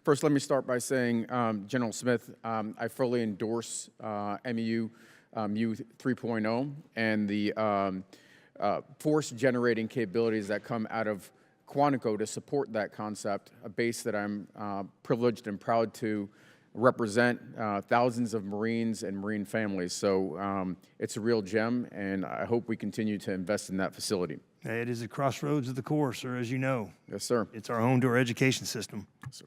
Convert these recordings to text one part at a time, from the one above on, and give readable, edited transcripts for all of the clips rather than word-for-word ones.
First, let me start by saying, General Smith, I fully endorse MEU MU 3.0 and the force generating capabilities that come out of Quantico to support that concept, a base that I'm privileged and proud to represent thousands of Marines and Marine families. So it's a real gem, and I hope we continue to invest in that facility. It is a crossroads of the Corps, sir, as you know. Yes, sir. It's our home to our education system. Yes,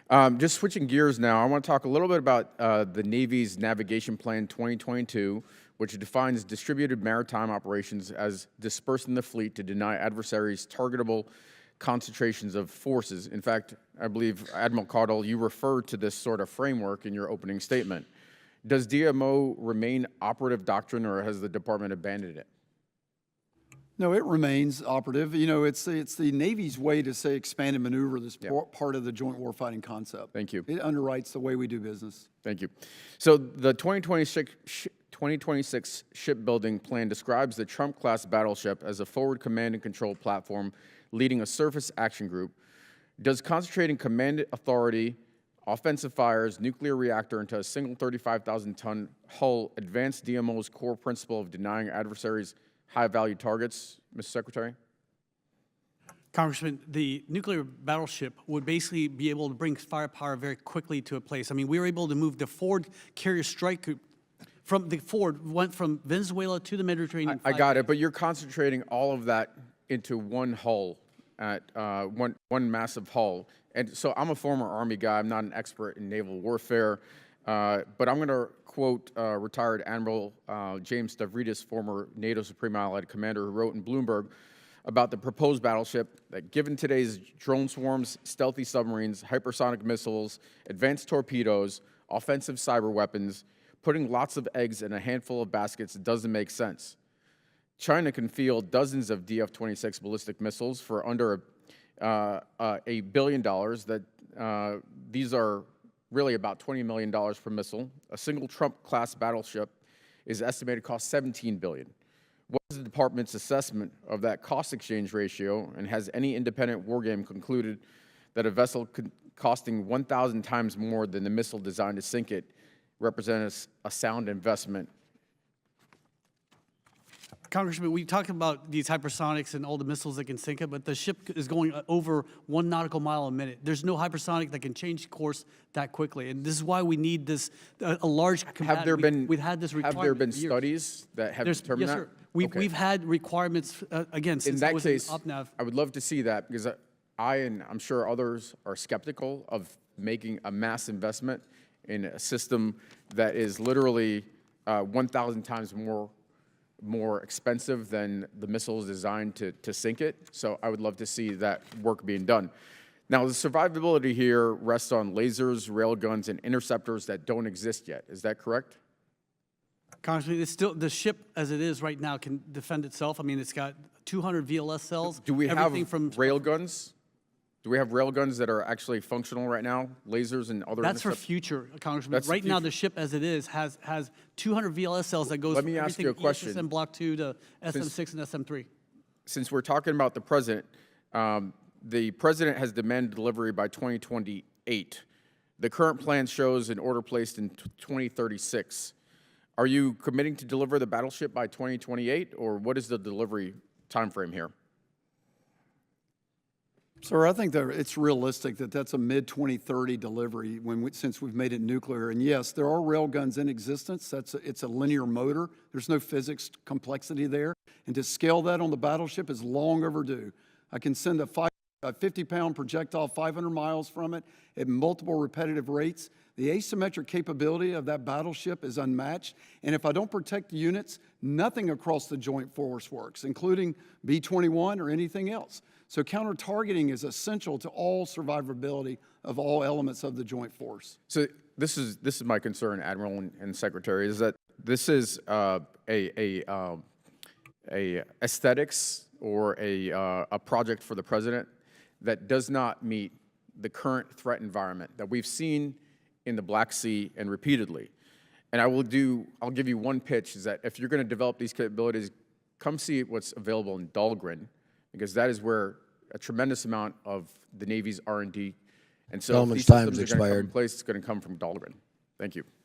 sir. Just switching gears now, I want to talk a little bit about the Navy's Navigation Plan 2022, which defines distributed maritime operations as dispersing the fleet to deny adversaries targetable concentrations of forces. In fact, I believe, Admiral Caudle, you referred to this sort of framework in your opening statement. Does DMO remain operative doctrine, or has the department abandoned it? No, it remains operative. You know, it's the Navy's way to say expand and maneuver this part of the joint warfighting concept. Thank you. It underwrites the way we do business. Thank you. So the 2026 shipbuilding plan describes the Trump-class battleship as a forward command and control platform leading a surface action group. Does concentrating command authority, offensive fires, nuclear reactor into a single 35,000-ton hull advance DMO's core principle of denying adversaries high-value targets, Mr. Secretary? Congressman, the nuclear battleship would basically be able to bring firepower very quickly to a place. I mean, we were able to move the Ford carrier strike group from the Ford, went from Venezuela to the Mediterranean. I got it, but you're concentrating all of that into one hull, at one massive hull. And so I'm a former Army guy. I'm not an expert in naval warfare, but I'm going to quote retired Admiral James Stavridis, former NATO Supreme Allied Commander, who wrote in Bloomberg about the proposed battleship that, given today's drone swarms, stealthy submarines, hypersonic missiles, advanced torpedoes, offensive cyber weapons, putting lots of eggs in a handful of baskets doesn't make sense. China can field dozens of DF-26 ballistic missiles for under $1 billion. These are really about $20 million per missile. A single Trump-class battleship is estimated to cost $17 billion. What is the department's assessment of that cost exchange ratio, and has any independent wargame concluded that a vessel costing 1,000 times more than the missile designed to sink it represents a sound investment? Congressman, we talk about these hypersonics and all the missiles that can sink it, but the ship is going over 1 nautical mile a minute. There's no hypersonic that can change course that quickly, and this is why we need this a large combatant. We've had this requirement. Have there been studies that have determined yes, that? Sir. We've had requirements again since in that case. UpNav. I would love to see that, because I and I'm sure others are skeptical of making a mass investment in a system that is literally 1,000 times more expensive than the missiles designed to sink it. So I would love to see that work being done. Now, the survivability here rests on lasers, railguns, and interceptors that don't exist yet. Is that correct? Congressman, it's still, the ship as it is right now can defend itself. I mean, it's got 200 VLS cells. Do we have railguns? Do we have railguns that are actually functional right now? Lasers and other. That's for future, Congressman. Right now, the ship as it is has 200 VLS cells that goes. Let me ask you a question. ESSM Block 2 to SM6 and SM3. Since we're talking about the president has demanded delivery by 2028. The current plan shows an order placed in 2036. Are you committing to deliver the battleship by 2028, or what is the delivery timeframe here? Sir, I think that it's realistic that that's a mid-2030 delivery since we've made it nuclear. And yes, there are railguns in existence. It's a linear motor. There's no physics complexity there. And to scale that on the battleship is long overdue. I can send a 50-pound projectile 500 miles from it at multiple repetitive rates. The asymmetric capability of that battleship is unmatched. And if I don't protect the units, nothing across the joint force works, including B-21 or anything else. So counter-targeting is essential to all survivability of all elements of the joint force. So this is my concern, Admiral and Secretary, is that this is a aesthetics or a project for the president that does not meet the current threat environment that we've seen in the Black Sea and repeatedly. And I'll give you one pitch, is that if you're going to develop these capabilities, come see what's available in Dahlgren, because that is where a tremendous amount of the Navy's R&D And so if Gentleman's these time systems has are going to come in expired. place, it's going to come from Dahlgren. Thank you.